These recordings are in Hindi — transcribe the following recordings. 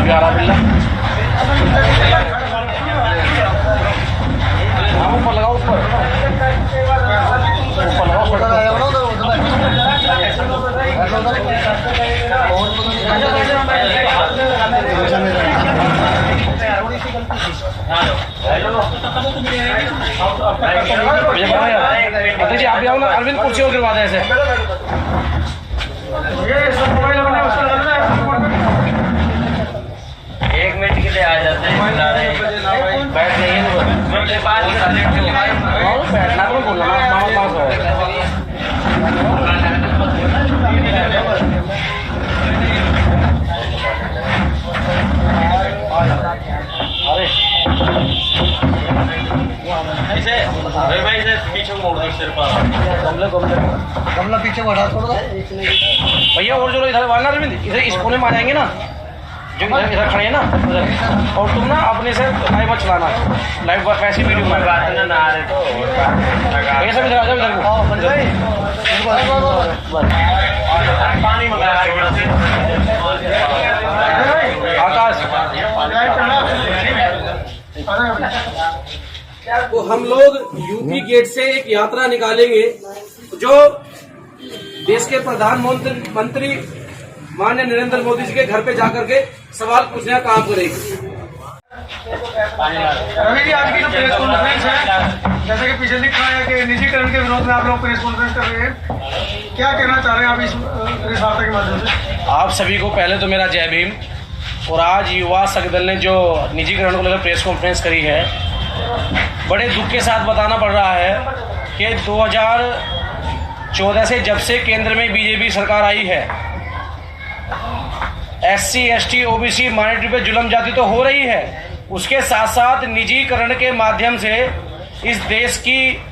ग्यारह बिल्ला ऊपर लगाओ, ऊपर जी आप भी आओ ना, अरविंद कुर्सी और गिरवा दें ऐसे। एक मिनट के लिए आ जाते हैं, बैठ नहीं है बैठना तो बोलना मामा पास हो। अरे भाई से पीछे मोड़ दो सिर पर, कमला पीछे बढ़ा छोड़ दो भैया, और जो इधर वाला अरविंद इधर इस कोने में आ जाएंगे ना, जो इधर खड़े हैं ना उधर, और तुम ना अपने से लाइव मत चलाना, लाइव वैसी वीडियो में बात ना आ रहे तो ये सब इधर आ जाओ, इधर पानी मंगा आकाश। तो हम लोग यूपी गेट से एक यात्रा निकालेंगे जो देश के प्रधानमंत्री माननीय नरेंद्र मोदी जी के घर पे जाकर के सवाल पूछने का काम करेगी। रवि जी, आज की जो प्रेस कॉन्फ्रेंस है, जैसे कि पीछे लिखा है कि निजीकरण के विरोध में आप लोग प्रेस कॉन्फ्रेंस कर रहे हैं, क्या कहना चाह रहे हैं आप इस प्रेस वार्ता के माध्यम से? आप सभी को पहले तो मेरा जय भीम। और आज युवा संघ दल ने जो निजीकरण को लेकर प्रेस कॉन्फ्रेंस करी है, बड़े दुख के साथ बताना पड़ रहा है कि 2014 से जब से केंद्र में बीजेपी सरकार आई है, SC ST OBC माइनॉरिटी पे जुल्म जाती तो हो रही है, उसके साथ साथ निजीकरण के माध्यम से इस देश की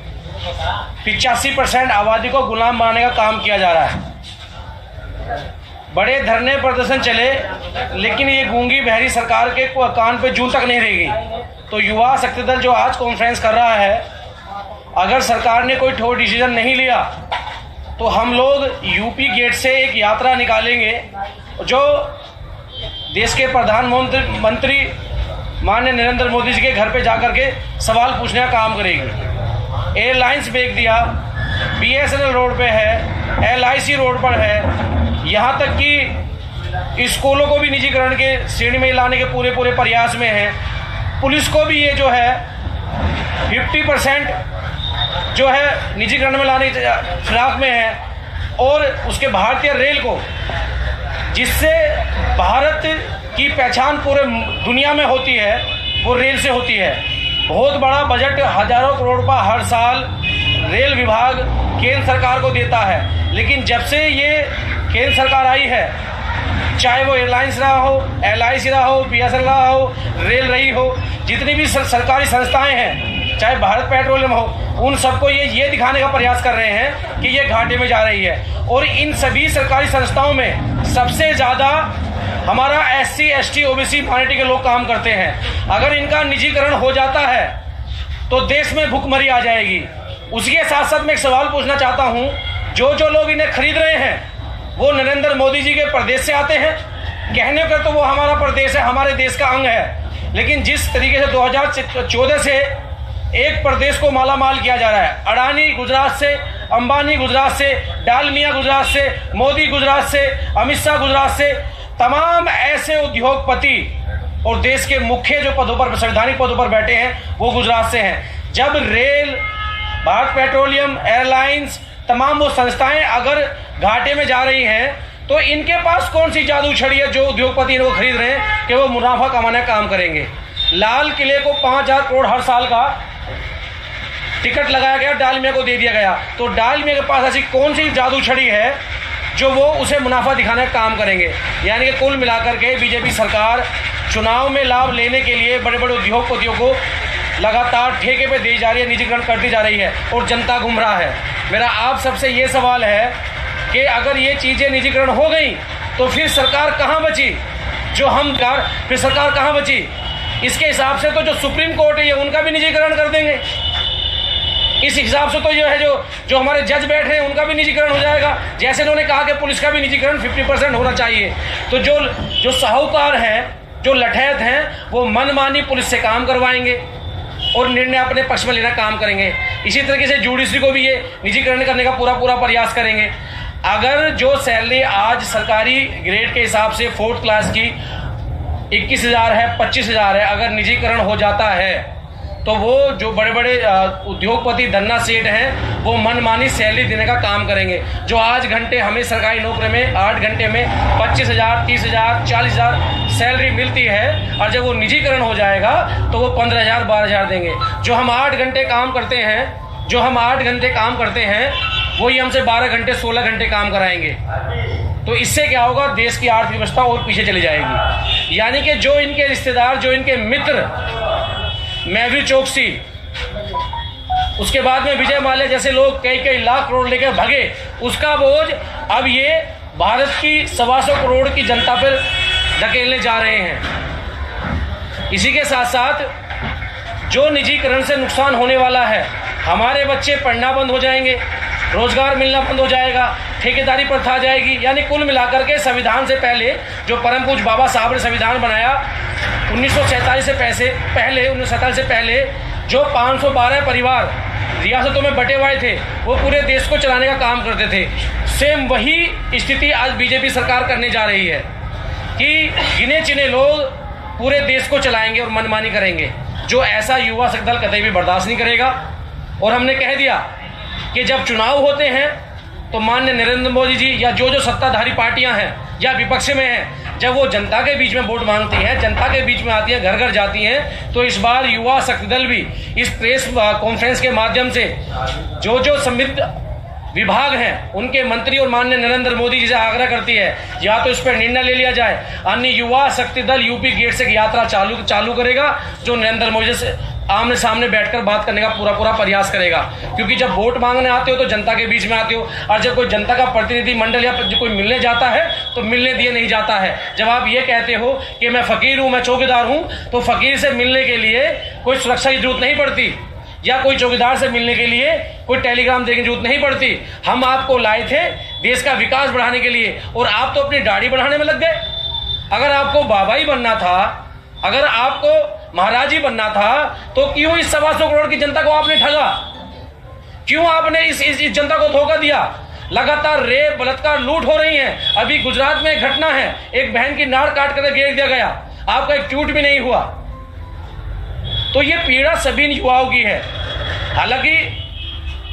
85% आबादी को गुलाम बनाने का काम किया जा रहा है। बड़े धरने प्रदर्शन चले, लेकिन ये गूंगी बहरी सरकार के कान पे जूं तक नहीं रह गई। तो युवा शक्ति दल जो आज कॉन्फ्रेंस कर रहा है, अगर सरकार ने कोई ठोस डिसीजन नहीं लिया तो हम लोग यूपी गेट से एक यात्रा निकालेंगे जो देश के प्रधानमंत्री माननीय नरेंद्र मोदी जी के घर पे जाकर के सवाल पूछने का काम करेगी। एयरलाइंस बेच दिया, BSNL रोड पे है, LIC रोड पर है, यहाँ तक कि स्कूलों को भी निजीकरण के श्रेणी में लाने के पूरे प्रयास में है। पुलिस को भी ये जो है 50% जो है निजीकरण में लाने के फिराक में है, और उसके भारतीय रेल को, जिससे भारत की पहचान पूरे दुनिया में होती है, वो रेल से होती है। बहुत बड़ा बजट हजारों करोड़ रुपया हर साल रेल विभाग केंद्र सरकार को देता है, लेकिन जब से ये केंद्र सरकार आई है, चाहे वो एयरलाइंस रहा हो, LIC रहा हो, BSNL रहा हो, रेल रही हो, जितनी भी सरकारी संस्थाएं हैं, चाहे भारत पेट्रोलियम हो, उन सबको ये दिखाने का प्रयास कर रहे हैं कि ये घाटे में जा रही है। और इन सभी सरकारी संस्थाओं में सबसे ज़्यादा हमारा SC ST OBC माइनॉरिटी के लोग काम करते हैं। अगर इनका निजीकरण हो जाता है तो देश में भुखमरी आ जाएगी। उसके साथ साथ मैं एक सवाल पूछना चाहता हूँ, जो लोग इन्हें खरीद रहे हैं वो नरेंद्र मोदी जी के प्रदेश से आते हैं। कहने पर तो वो हमारा प्रदेश है, हमारे देश का अंग है, लेकिन जिस तरीके से 2014 से एक प्रदेश को मालामाल किया जा रहा है, अडानी गुजरात से, अंबानी गुजरात से, डालमिया गुजरात से, मोदी गुजरात से, अमित शाह गुजरात से, तमाम ऐसे उद्योगपति और देश के मुख्य जो पदों पर, संवैधानिक पदों पर बैठे हैं, वो गुजरात से हैं। जब रेल, भारत पेट्रोलियम, एयरलाइंस, तमाम वो संस्थाएं अगर घाटे में जा रही हैं, तो इनके पास कौन सी जादू छड़ी है जो उद्योगपति इनको खरीद रहे हैं कि वो मुनाफा कमाने का काम करेंगे। लाल किले को 5,000 करोड़ हर साल का टिकट लगाया गया, डालमिया को दे दिया गया, तो डालमिया के पास ऐसी कौन सी जादू छड़ी है जो वो उसे मुनाफा दिखाने का काम करेंगे। यानी कि कुल मिलाकर के बीजेपी सरकार चुनाव में लाभ लेने के लिए बड़े बड़े उद्योगपतियों को लगातार ठेके पे दी जा रही है, निजीकरण करती जा रही है, और जनता गुमराह है। मेरा आप सबसे ये सवाल है कि अगर ये चीज़ें निजीकरण हो गई तो फिर सरकार कहाँ बची, फिर सरकार कहाँ बची। इसके हिसाब से तो जो सुप्रीम कोर्ट है उनका भी निजीकरण कर देंगे। इस हिसाब से तो ये है जो हमारे जज बैठे हैं उनका भी निजीकरण हो जाएगा। जैसे उन्होंने कहा कि पुलिस का भी निजीकरण 50% होना चाहिए। तो जो साहूकार हैं जो लठैत हैं वो मनमानी पुलिस से काम करवाएंगे और निर्णय अपने पक्ष में लेना काम करेंगे। इसी तरीके से जुडिशरी को भी ये निजीकरण करने का पूरा प्रयास करेंगे। अगर जो सैलरी आज सरकारी ग्रेड के हिसाब से 4th क्लास की 21,000 है, 25,000 है, अगर निजीकरण हो जाता है तो वो जो बड़े बड़े उद्योगपति धन्ना सेठ हैं वो मनमानी सैलरी देने का काम करेंगे। जो आज घंटे हमें सरकारी नौकरी में 8 घंटे में 25,000, 30,000, 40,000 सैलरी मिलती है, और जब वो निजीकरण हो जाएगा तो वो 15,000, 12,000 देंगे। जो हम 8 घंटे काम करते हैं वही हमसे 12 घंटे 16 घंटे काम कराएंगे। तो इससे क्या होगा, देश की आर्थिक व्यवस्था और पीछे चली जाएगी। यानी कि जो इनके रिश्तेदार, जो इनके मित्र, मेहुल चोकसी, उसके बाद में विजय माल्या जैसे लोग कई लाख करोड़ लेकर भगे, उसका बोझ अब ये भारत की 125 करोड़ की जनता पर धकेलने जा रहे हैं। इसी के साथ साथ जो निजीकरण से नुकसान होने वाला है, हमारे बच्चे पढ़ना बंद हो जाएंगे, रोजगार मिलना बंद हो जाएगा, ठेकेदारी प्रथा आ जाएगी। यानी कुल मिलाकर के संविधान से पहले जो परम पूज्य बाबा साहब ने संविधान बनाया 1947 से पहले जो 512 परिवार रियासतों में बटे हुए थे वो पूरे देश को चलाने का काम करते थे। सेम वही स्थिति आज बीजेपी सरकार करने जा रही है कि गिने चुने लोग पूरे देश को चलाएंगे और मनमानी करेंगे। जो ऐसा युवा शक्ति दल कतई भी बर्दाश्त नहीं करेगा। और हमने कह दिया कि जब चुनाव होते हैं तो माननीय नरेंद्र मोदी जी या जो सत्ताधारी पार्टियां हैं या विपक्ष में हैं, जब वो जनता के बीच में वोट मांगती हैं, जनता के बीच में आती हैं, घर घर जाती हैं, तो इस बार युवा शक्ति दल भी इस प्रेस कॉन्फ्रेंस के माध्यम से जो संबंधित विभाग हैं उनके मंत्री और माननीय नरेंद्र मोदी जी से आग्रह करती है या तो इस पर निर्णय ले लिया जाए, अन्य युवा शक्ति दल यूपी गेट से यात्रा चालू करेगा, जो नरेंद्र मोदी से आमने सामने बैठकर बात करने का पूरा प्रयास करेगा। क्योंकि जब वोट मांगने आते हो तो जनता के बीच में आते हो, और जब कोई जनता का प्रतिनिधि मंडल या कोई मिलने जाता है तो मिलने दिए नहीं जाता है। जब आप ये कहते हो कि मैं फकीर हूँ, मैं चौकीदार हूँ, तो फकीर से मिलने के लिए कोई सुरक्षा की जरूरत नहीं पड़ती, या कोई चौकीदार से मिलने के लिए कोई टेलीग्राम देने की जरूरत नहीं पड़ती। हम आपको लाए थे देश का विकास बढ़ाने के लिए, और आप तो अपनी दाढ़ी बढ़ाने में लग गए। अगर आपको बाबा ही बनना था, अगर आपको महाराज ही बनना था, तो क्यों इस 125 करोड़ की जनता को आपने ठगा? क्यों आपने इस जनता को धोखा दिया? लगातार रेप, बलात्कार, लूट हो रही है। अभी गुजरात में एक घटना है, एक बहन की नाड़ काट कर गिर दिया गया, आपका एक ट्वीट भी नहीं हुआ। तो ये पीड़ा सभी युवाओं की है। हालांकि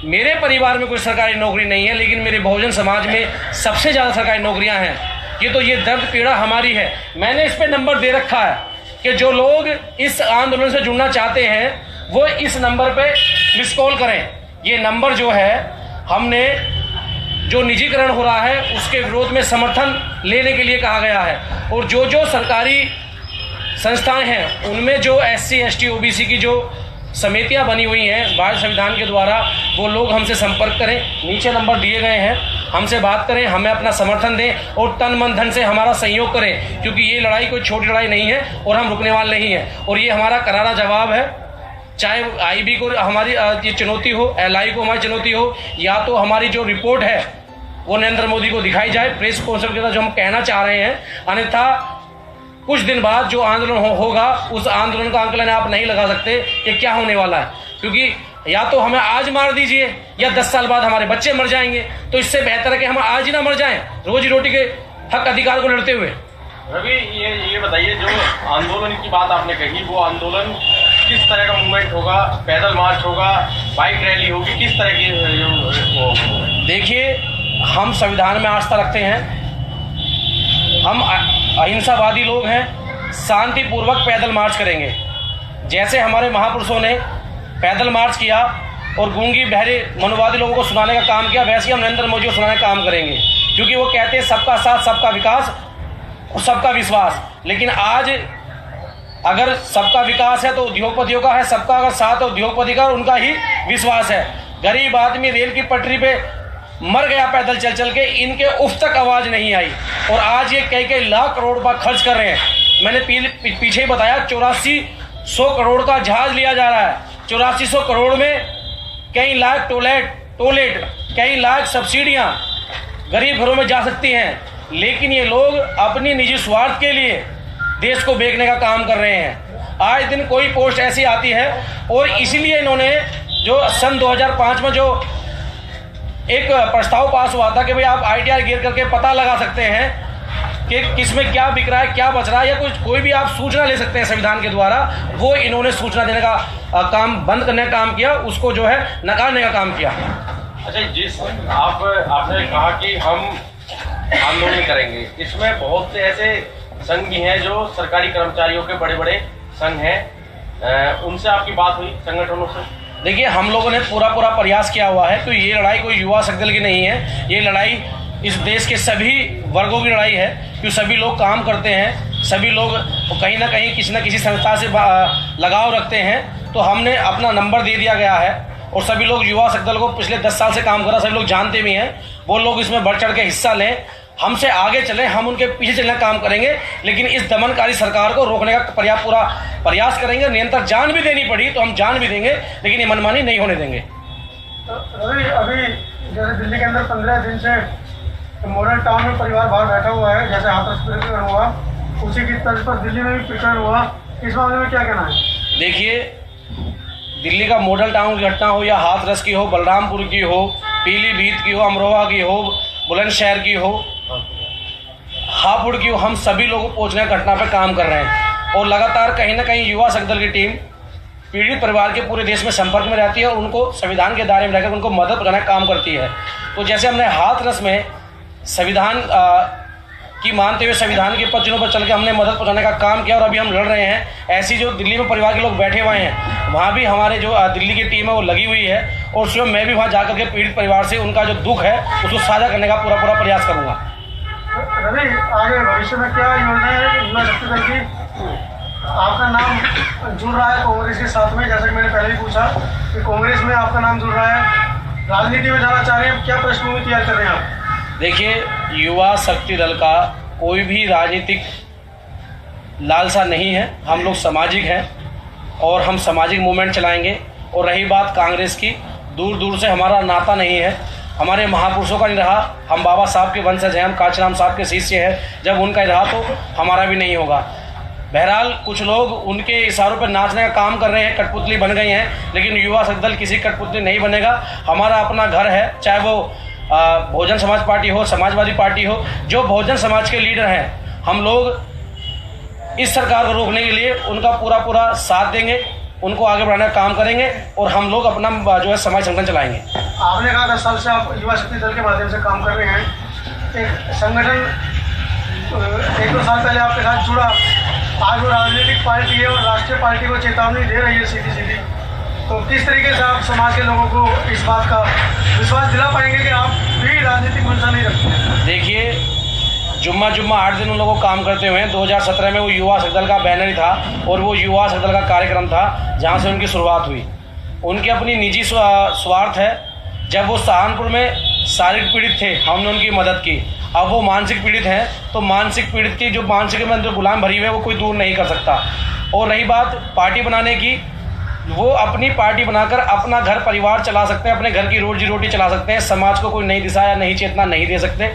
मेरे परिवार में कोई सरकारी नौकरी नहीं है, लेकिन मेरे बहुजन समाज में सबसे ज्यादा सरकारी नौकरियां हैं। ये दर्द पीड़ा हमारी है। मैंने इस पे नंबर दे रखा है कि जो लोग इस आंदोलन से जुड़ना चाहते हैं वो इस नंबर पे मिस कॉल करें। ये नंबर जो है, हमने जो निजीकरण हो रहा है उसके विरोध में समर्थन लेने के लिए कहा गया है। और जो सरकारी संस्थाएं हैं उनमें जो SC, ST, OBC की जो समितियां बनी हुई हैं भारत संविधान के द्वारा, वो लोग हमसे संपर्क करें। नीचे नंबर दिए गए हैं, हमसे बात करें, हमें अपना समर्थन दें और तन मन धन से हमारा सहयोग करें, क्योंकि ये लड़ाई कोई छोटी लड़ाई नहीं है और हम रुकने वाले नहीं हैं। और ये हमारा करारा जवाब है, चाहे IB को हमारी ये चुनौती हो, LI को हमारी चुनौती हो, या तो हमारी जो रिपोर्ट है वो नरेंद्र मोदी को दिखाई जाए प्रेस कॉन्फ्रेंस के साथ जो हम कहना चाह रहे हैं। अन्यथा कुछ दिन बाद जो आंदोलन होगा उस आंदोलन का आंकलन आप नहीं लगा सकते कि क्या होने वाला है, क्योंकि या तो हमें आज मार दीजिए या 10 साल बाद हमारे बच्चे मर जाएंगे। तो इससे बेहतर है कि हम आज ही ना मर जाएं रोजी रोटी के हक अधिकार को लड़ते हुए। रवि, ये बताइए, जो आंदोलन की बात आपने कही, वो आंदोलन किस तरह का मूवमेंट होगा? पैदल मार्च होगा, बाइक रैली होगी, किस तरह की? देखिए, हम संविधान में आस्था रखते हैं, हम अहिंसावादी लोग हैं, शांतिपूर्वक पैदल मार्च करेंगे। जैसे हमारे महापुरुषों ने पैदल मार्च किया और गूंगी बहरे मनोवादी लोगों को सुनाने का काम किया, वैसे ही हम नरेंद्र मोदी को सुनाने का काम करेंगे। क्योंकि वो कहते हैं सबका साथ, सबका विकास और सबका विश्वास। लेकिन आज अगर सबका विकास है तो उद्योगपतियों का है, सबका अगर साथ है उद्योगपति का, उनका ही विश्वास है। गरीब आदमी रेल की पटरी पे मर गया पैदल चल चल के, इनके उफ तक आवाज नहीं आई। और आज ये कई लाख करोड़ रुपया खर्च कर रहे हैं। मैंने पीछे ही बताया 8400 करोड़ का जहाज लिया जा रहा है। 8400 करोड़ में कई लाख टोलेट, कई लाख सब्सिडियां गरीब घरों में जा सकती हैं। लेकिन ये लोग अपनी निजी स्वार्थ के लिए देश को बेचने का काम कर रहे हैं। आए दिन कोई पोस्ट ऐसी आती है, और इसीलिए इन्होंने जो सन 2005 में जो एक प्रस्ताव पास हुआ था कि भाई आप ITR गिर करके पता लगा सकते हैं कि किसमें क्या बिक रहा है, क्या बच रहा है, या कोई भी आप सूचना ले सकते हैं संविधान के द्वारा, वो इन्होंने सूचना देने का काम बंद करने का काम किया, उसको जो है नकारने का काम किया। अच्छा, जिस आपने कहा कि हम आंदोलन करेंगे, इसमें बहुत से ऐसे संघ भी हैं जो सरकारी कर्मचारियों के बड़े बड़े संघ हैं, उनसे आपकी बात हुई संगठनों से? देखिए, हम लोगों ने पूरा प्रयास किया हुआ है, तो ये लड़ाई कोई युवा शक्ति दल की नहीं है, ये लड़ाई इस देश के सभी वर्गों की लड़ाई है, क्योंकि सभी लोग काम करते हैं, सभी लोग कहीं ना कहीं किसी न किसी संस्था से लगाव रखते हैं। तो हमने अपना नंबर दे दिया गया है, और सभी लोग युवा शक्ति दल को पिछले 10 साल से काम कर रहा, सभी लोग जानते भी हैं, वो लोग इसमें बढ़ चढ़ के हिस्सा लें, हमसे आगे चलें, हम उनके पीछे चलने का काम करेंगे, लेकिन इस दमनकारी सरकार को रोकने का पूरा प्रयास करेंगे। निरंतर जान भी देनी पड़ी तो हम जान भी देंगे, लेकिन ये मनमानी नहीं होने देंगे। रवि, अभी जैसे दिल्ली के अंदर 15 दिन से मॉडल टाउन में परिवार बाहर बैठा हुआ है, जैसे हाथरस प्रकरण हुआ, उसी की तर्ज पर दिल्ली में भी प्रकरण हुआ, इस मामले में क्या कहना है? देखिए, दिल्ली का मॉडल टाउन की घटना हो, या हाथरस की हो, बलरामपुर की हो, पीलीभीत की हो, अमरोहा की हो, बुलंदशहर की हो, हापुड़ की हो, हम सभी लोगों को पहुँचने की घटना पर काम कर रहे हैं, और लगातार कहीं ना कहीं युवा शक्ति दल की टीम पीड़ित परिवार के पूरे देश में संपर्क में रहती है, और उनको संविधान के दायरे में रहकर उनको मदद पहुँचाने का काम करती है। तो जैसे हमने हाथरस में संविधान की मानते हुए संविधान के पक्षों पर चल के हमने मदद पहुंचाने का काम किया, और अभी हम लड़ रहे हैं, ऐसी जो दिल्ली में परिवार के लोग बैठे हुए हैं, वहाँ भी हमारे जो दिल्ली की टीम है वो लगी हुई है, और स्वयं मैं भी वहाँ जाकर के पीड़ित परिवार से उनका जो दुख है उसको साझा करने का पूरा प्रयास करूँगा। रवि, आगे भविष्य में क्या योजना है युवा शक्ति दल की? आपका नाम जुड़ रहा है कांग्रेस के साथ में, जैसा कि मैंने पहले ही पूछा कि कांग्रेस में आपका नाम जुड़ रहा है, राजनीति में जाना चाह रहे हैं, क्या पृष्ठभूमि तैयार कर रहे हैं आप? देखिए, युवा शक्ति दल का कोई भी राजनीतिक लालसा नहीं है, हम लोग सामाजिक हैं और हम सामाजिक मूवमेंट चलाएंगे। और रही बात कांग्रेस की, दूर दूर से हमारा नाता नहीं है, हमारे महापुरुषों का नहीं रहा, हम बाबा साहब के वंशज हैं, हम कांचीराम साहब के शिष्य हैं, जब उनका रहा तो हमारा भी नहीं होगा। बहरहाल कुछ लोग उनके इशारों पर नाचने का काम कर रहे हैं, कठपुतली बन गई हैं, लेकिन युवा शक्ति दल किसी कठपुतली नहीं बनेगा। हमारा अपना घर है, चाहे वो बहुजन समाज पार्टी हो, समाजवादी पार्टी हो, जो बहुजन समाज के लीडर हैं, हम लोग इस सरकार को रोकने के लिए उनका पूरा साथ देंगे, उनको आगे बढ़ाने का काम करेंगे, और हम लोग अपना जो है समाज संगठन चलाएंगे। आपने कहा 10 साल से आप युवा शक्ति दल के माध्यम से काम कर रहे हैं, एक संगठन 1-2 साल पहले आपके साथ जुड़ा, आज वो राजनीतिक पार्टी है और राष्ट्रीय पार्टी को चेतावनी दे रही है सीधी, तो किस तरीके से आप समाज के लोगों को इस बात का विश्वास दिला पाएंगे कि आप भी राजनीतिक मंशा नहीं रखते हैं? देखिए, जुम्मा 8 दिन उन लोगों को काम करते हुए 2017 में वो युवा शक्ति दल का बैनर ही था, और वो युवा शक्ति दल का कार्यक्रम था जहाँ से उनकी शुरुआत हुई। उनकी अपनी निजी स्वार्थ है, जब वो सहारनपुर में शारीरिक पीड़ित थे हमने उनकी मदद की, अब वो मानसिक पीड़ित हैं, तो मानसिक पीड़ित की जो मानसिक में अंदर गुलाम भरी हुई है वो कोई दूर नहीं कर सकता। और रही बात पार्टी बनाने की, वो अपनी पार्टी बनाकर अपना घर परिवार चला सकते हैं, अपने घर की रोजी रोटी चला सकते हैं, समाज को कोई नई दिशा या नई चेतना नहीं दे सकते।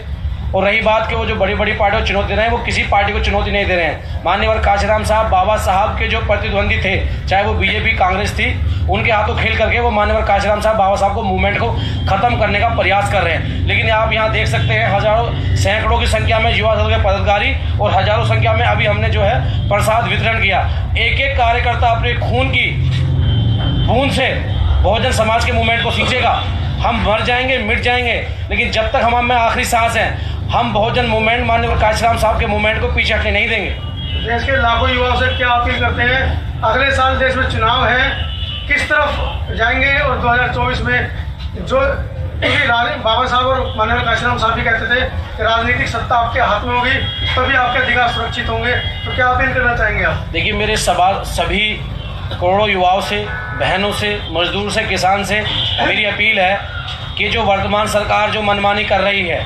और रही बात कि वो जो बड़ी बड़ी पार्टियों को चुनौती दे रहे हैं, वो किसी पार्टी को चुनौती नहीं दे रहे हैं। माननीय कांचीराम साहब, बाबा साहब के जो प्रतिद्वंदी थे, चाहे वो बीजेपी कांग्रेस थी, उनके हाथों खेल करके वो माननीय कांचीराम साहब, बाबा साहब को मूवमेंट को खत्म करने का प्रयास कर रहे हैं। लेकिन आप यहाँ देख सकते हैं हजारों सैकड़ों की संख्या में युवा दल के पदाधिकारी, और हजारों संख्या में अभी हमने जो है प्रसाद वितरण किया। एक एक कार्यकर्ता अपने खून की बूंद से बहुजन समाज के मूवमेंट को सींचेगा। हम मर जाएंगे, मिट जाएंगे, लेकिन जब तक हम में आखिरी सांस है, हम बहुजन मूवमेंट, माननीय कांचीराम साहब के मूवमेंट को पीछे हटने नहीं देंगे। देश के लाखों युवाओं से क्या अपील करते हैं? अगले साल देश में चुनाव है, किस तरफ जाएंगे? और 2024 में जो बाबा साहब और माननीय कांचीराम साहब भी कहते थे कि राजनीतिक सत्ता आपके हाथ में होगी, तभी आपके अधिकार सुरक्षित होंगे, तो क्या अपील करना चाहेंगे आप? देखिए, मेरे सवाल सभी करोड़ों युवाओं से, बहनों से, मजदूर से, किसान से मेरी अपील है कि जो वर्तमान सरकार जो मनमानी कर रही है,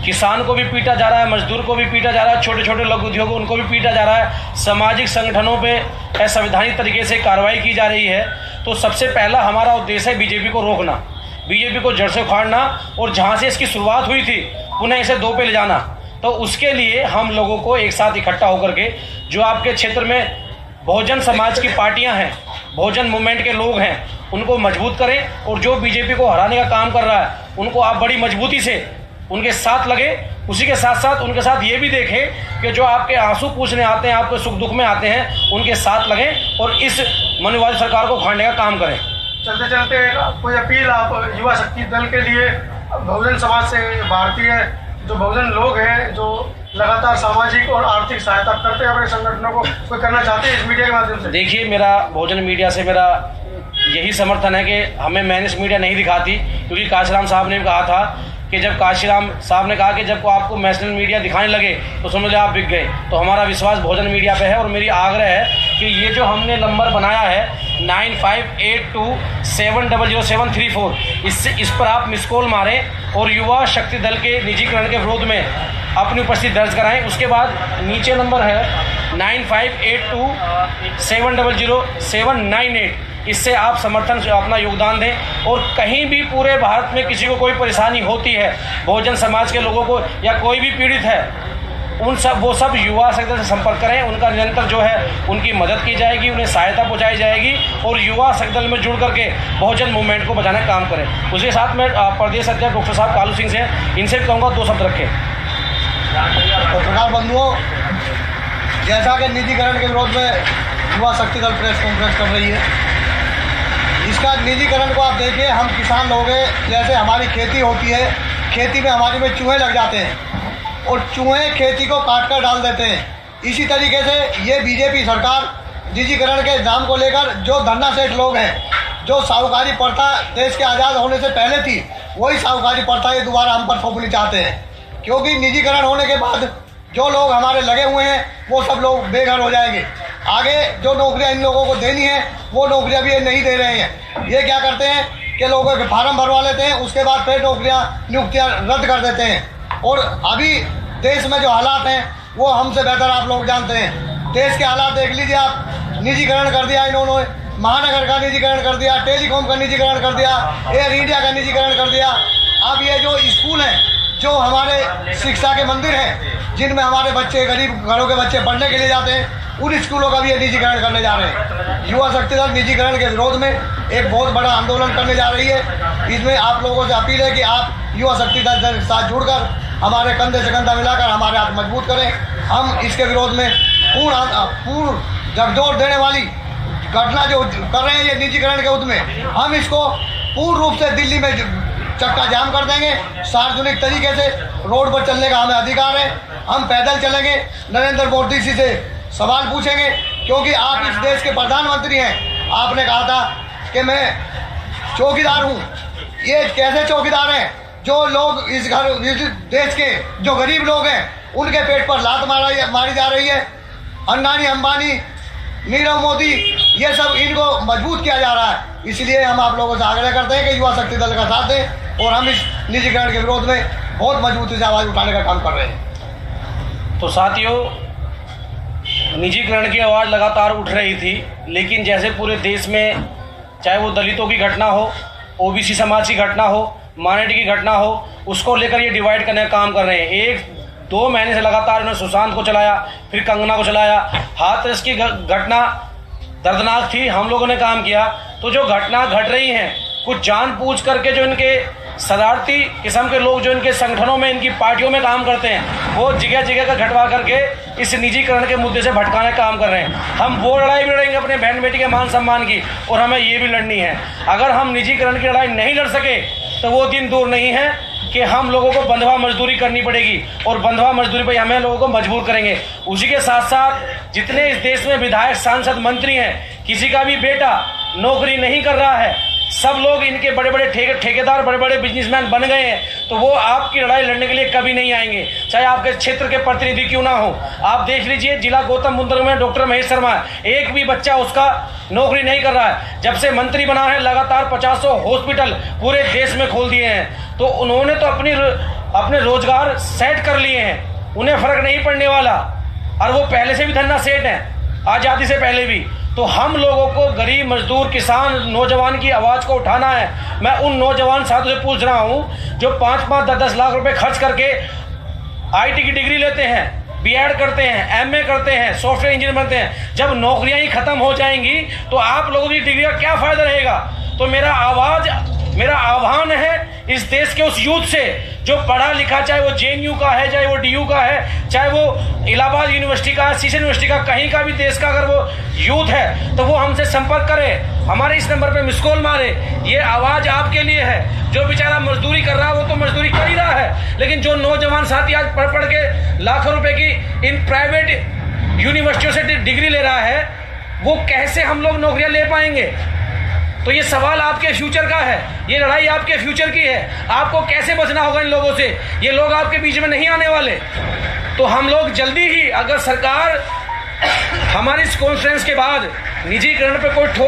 किसान को भी पीटा जा रहा है, मजदूर को भी पीटा जा रहा है, छोटे छोटे लघु उद्योग उनको भी पीटा जा रहा है, सामाजिक संगठनों पे असंवैधानिक तरीके से कार्रवाई की जा रही है, तो सबसे पहला हमारा उद्देश्य है बीजेपी को रोकना, बीजेपी को जड़ से उखाड़ना, और जहाँ से इसकी शुरुआत हुई थी पुनः इसे 2 पे ले जाना, तो उसके लिए हम लोगों को एक साथ इकट्ठा होकर के जो आपके क्षेत्र में बहुजन समाज की पार्टियां हैं, बहुजन मूवमेंट के लोग हैं, उनको मजबूत करें और जो बीजेपी को हराने का काम कर रहा है उनको आप बड़ी मजबूती से उनके साथ लगे। उसी के साथ साथ उनके साथ ये भी देखें कि जो आपके आंसू पूछने आते हैं, आपके सुख दुख में आते हैं, उनके साथ लगें और इस मनोवादी सरकार को उखाड़ने का काम करें। चलते चलते कोई अपील आप युवा शक्ति दल के लिए बहुजन समाज से, भारतीय जो बहुजन लोग हैं जो लगातार सामाजिक और आर्थिक सहायता करते हैं अपने संगठनों को, कोई करना चाहते हैं इस मीडिया के माध्यम से? देखिए, मेरा बहुजन मीडिया से मेरा यही समर्थन है कि हमें मैनेज मीडिया नहीं दिखाती, क्योंकि काशीराम साहब ने भी कहा था कि जब काशीराम साहब ने कहा कि जब को आपको नेशनल मीडिया दिखाने लगे तो समझ लो आप बिक गए। तो हमारा विश्वास बहुजन मीडिया पे है और मेरी आग्रह है कि ये जो हमने नंबर बनाया है 9582700734, इस पर आप मिस कॉल मारें और युवा शक्ति दल के निजीकरण के विरोध में अपनी उपस्थिति दर्ज कराएं। उसके बाद नीचे नंबर है 9582700798, इससे आप समर्थन से अपना योगदान दें। और कहीं भी पूरे भारत में किसी को कोई परेशानी होती है, बहुजन समाज के लोगों को या कोई भी पीड़ित है, वो सब युवा शक्ति से संपर्क करें। उनका निरंतर जो है उनकी मदद की जाएगी, उन्हें सहायता पहुंचाई जाएगी और युवा शक्ति दल में जुड़ करके बहुजन मूवमेंट को बचाने का काम करें। उसके साथ में प्रदेश अध्यक्ष डॉक्टर साहब कालू सिंह से इनसे भी कहूँगा 2 शब्द रखें। पत्रकार बंधुओं, जैसा कि निजीकरण के विरोध में युवा शक्ति दल प्रेस कॉन्फ्रेंस कर रही है, इसका निजीकरण को आप देखिए, हम किसान लोग हैं, जैसे हमारी खेती होती है, खेती में हमारे में चूहे लग जाते हैं और चूहे खेती को काट कर डाल देते हैं। इसी तरीके से ये बीजेपी सरकार निजीकरण के नाम को लेकर जो धन्ना सेठ लोग हैं, जो साहूकारी प्रथा देश के आज़ाद होने से पहले थी, वही साहूकारी प्रथा ये दोबारा हम पर थोपनी चाहते हैं। क्योंकि निजीकरण होने के बाद जो लोग हमारे लगे हुए हैं वो सब लोग बेघर हो जाएंगे। आगे जो नौकरियां इन लोगों को देनी है वो नौकरियां भी ये नहीं दे रहे हैं। ये क्या करते हैं कि लोगों के फार्म भरवा लेते हैं, उसके बाद फिर नियुक्तियां रद्द कर देते हैं। और अभी देश में जो हालात हैं वो हमसे बेहतर आप लोग जानते हैं। देश के हालात देख लीजिए आप, निजीकरण कर दिया इन्होंने, महानगर का निजीकरण कर दिया, टेलीकॉम का निजीकरण कर दिया, एयर इंडिया का निजीकरण कर दिया। अब ये जो स्कूल हैं, जो हमारे शिक्षा के मंदिर हैं, जिनमें हमारे बच्चे, गरीब घरों के बच्चे पढ़ने के लिए जाते हैं, उन स्कूलों का भी ये निजीकरण करने जा रहे हैं। युवा शक्ति दल निजीकरण के विरोध में एक बहुत बड़ा आंदोलन करने जा रही है। इसमें आप लोगों से अपील है कि आप युवा शक्ति दल के साथ जुड़कर हमारे कंधे से कंधा मिलाकर हमारे हाथ मजबूत करें। हम इसके विरोध में पूर्ण झकझोर देने वाली घटना जो कर रहे हैं ये निजीकरण के विरोध में, हम इसको पूर्ण रूप से दिल्ली में चक्का जाम कर देंगे। सार्वजनिक तरीके से रोड पर चलने का हमें अधिकार है। हम पैदल चलेंगे, नरेंद्र मोदी जी से सवाल पूछेंगे, क्योंकि आप इस देश के प्रधानमंत्री हैं। आपने कहा था कि मैं चौकीदार हूँ। ये कैसे चौकीदार हैं? जो लोग इस देश के जो गरीब लोग हैं उनके पेट पर लात मारी जा रही है। अडानी, अंबानी, नीरव मोदी, ये सब इनको मजबूत किया जा रहा है। इसलिए हम आप लोगों से आग्रह करते हैं कि युवा शक्ति दल का साथ दें और हम इस निजीकरण के विरोध में बहुत मजबूती से आवाज़ उठाने का काम कर रहे हैं। तो साथियों, निजीकरण की आवाज़ लगातार उठ रही थी, लेकिन जैसे पूरे देश में चाहे वो दलितों की घटना हो, ओबीसी समाज की घटना हो, माइनॉरिटी की घटना हो, उसको लेकर ये डिवाइड करने का काम कर रहे हैं। 1-2 महीने से लगातार इन्होंने सुशांत को चलाया, फिर कंगना को चलाया। हाथरस की घटना दर्दनाक थी, हम लोगों ने काम किया। तो जो घटना घट रही हैं, कुछ जानबूझ करके जो इनके शरारती किस्म के लोग जो इनके संगठनों में, इनकी पार्टियों में काम करते हैं, वो जगह जगह का घटवा करके इस निजीकरण के मुद्दे से भटकाने का काम कर रहे हैं। हम वो लड़ाई भी लड़ेंगे अपने बहन बेटी के मान सम्मान की, और हमें ये भी लड़नी है। अगर हम निजीकरण की लड़ाई नहीं लड़ सके तो वो दिन दूर नहीं है कि हम लोगों को बंधवा मजदूरी करनी पड़ेगी, और बंधवा मजदूरी पर हमें लोगों को मजबूर करेंगे। उसी के साथ साथ जितने इस देश में विधायक, सांसद, मंत्री हैं, किसी का भी बेटा नौकरी नहीं कर रहा है, सब लोग इनके बड़े बड़े ठेकेदार, बड़े बड़े बिजनेसमैन बन गए हैं। तो वो आपकी लड़ाई लड़ने के लिए कभी नहीं आएंगे, चाहे आपके क्षेत्र के प्रतिनिधि क्यों ना हो। आप देख लीजिए, जिला गौतम बुद्ध में डॉक्टर महेश शर्मा, एक भी बच्चा उसका नौकरी नहीं कर रहा है। जब से मंत्री बना है, लगातार 50 हॉस्पिटल पूरे देश में खोल दिए हैं। तो उन्होंने तो अपने रोजगार सेट कर लिए हैं, उन्हें फर्क नहीं पड़ने वाला। और वो पहले से भी धन्ना सेठ हैं, आज़ादी से पहले भी। तो हम लोगों को गरीब, मजदूर, किसान, नौजवान की आवाज़ को उठाना है। मैं उन नौजवान साथियों से पूछ रहा हूं जो 5-5, 10-10 लाख रुपए खर्च करके आईटी की डिग्री लेते हैं, बीएड करते हैं, एमए करते हैं, सॉफ्टवेयर इंजीनियर बनते हैं। जब नौकरियां ही खत्म हो जाएंगी तो आप लोगों की डिग्री का क्या फायदा रहेगा? तो मेरा आह्वान है इस देश के उस यूथ से जो पढ़ा लिखा, चाहे वो जेएनयू का है, चाहे वो डीयू का है, चाहे वो इलाहाबाद यूनिवर्सिटी का है, सीशन यूनिवर्सिटी का, कहीं का भी देश का अगर वो यूथ है तो वो हमसे संपर्क करे, हमारे इस नंबर पे मिस कॉल मारे। ये आवाज़ आपके लिए है। जो बेचारा मजदूरी कर रहा है वो तो मजदूरी कर ही रहा है, लेकिन जो नौजवान साथी आज पढ़ पढ़ के लाखों रुपए की इन प्राइवेट यूनिवर्सिटियों से डिग्री ले रहा है, वो कैसे हम लोग नौकरियां ले पाएंगे? तो ये सवाल आपके फ्यूचर का है, ये लड़ाई आपके फ्यूचर की है। आपको कैसे बचना होगा इन लोगों से? ये लोग आपके बीच में नहीं आने वाले। तो हम लोग जल्दी ही, अगर सरकार हमारी इस कॉन्फ्रेंस के बाद निजीकरण पे कोई ठोस